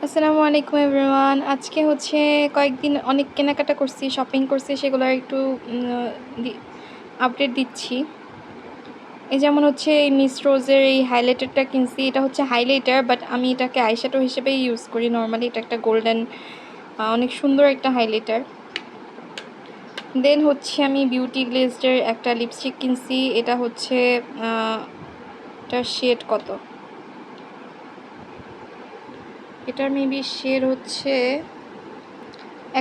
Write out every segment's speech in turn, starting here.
আসসালামু আলাইকুম এভরিওয়ান। আজকে হচ্ছে কয়েকদিন অনেক কেনাকাটা করছি, শপিং করছি, সেগুলোর একটু আপডেট দিচ্ছি। এই যেমন হচ্ছে এই মিস রোজের এই হাইলাইটারটা কিনছি। এটা হচ্ছে হাইলাইটার, বাট আমি এটাকে আইশ্যাডো হিসেবেই ইউজ করি নর্মালি। এটা একটা গোল্ডেন, অনেক সুন্দর একটা হাইলাইটার। দেন হচ্ছে আমি বিউটি গ্লেজডের একটা লিপস্টিক কিনছি। এটা হচ্ছে এটার শেড কত, এটার মেবি শেড হচ্ছে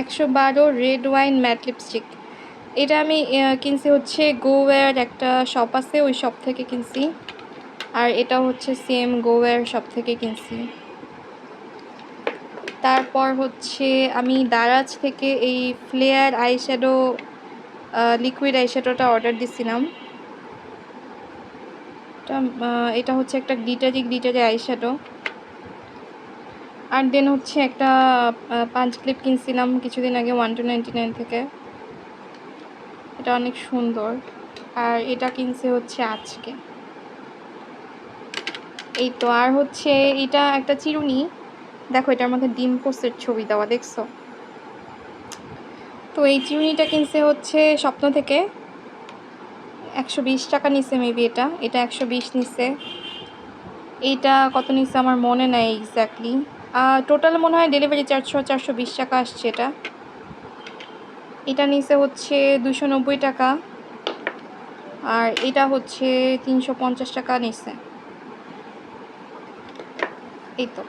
112 রেড ওয়াইন ম্যাট লিপস্টিক। এটা আমি কিনছি হচ্ছে গোওয়্যার একটা শপ আছে, ওই শপ থেকে কিনছি। আর এটা হচ্ছে সেম গোওয়্যার শপ থেকে কিনছি। তারপর হচ্ছে আমি দারাজ থেকে এই ফ্লেয়ার আইশ্যাডো লিকুইড আইশ্যাডোটা অর্ডার দিছিলাম। এটা হচ্ছে একটা গ্লিটারি আইশ্যাডো। আর দেন হচ্ছে একটা পাঞ্চ ক্লিপ কিনছিলাম কিছুদিন আগে 1299 থেকে। এটা অনেক সুন্দর। আর এটা কিনছে হচ্ছে আজকে। এই তো। আর হচ্ছে এটা একটা চিরুনি, দেখো এটার মধ্যে ডিম পোস্টের ছবি দেওয়া, দেখছো? তো এই চিরুনিটা কিনছে হচ্ছে স্বপ্ন থেকে। 120 টাকা নিছে মেবি। এটা 120 নিছে। এইটা কত নিছে আমার মনে নাই এক্স্যাক্টলি। টোটাল মনে হয় ডেলিভারি চার্জ 420 টাকা আসছে। এটা নিছে হচ্ছে 290 টাকা। আর এটা হচ্ছে 350 টাকা নিছে। এই তো।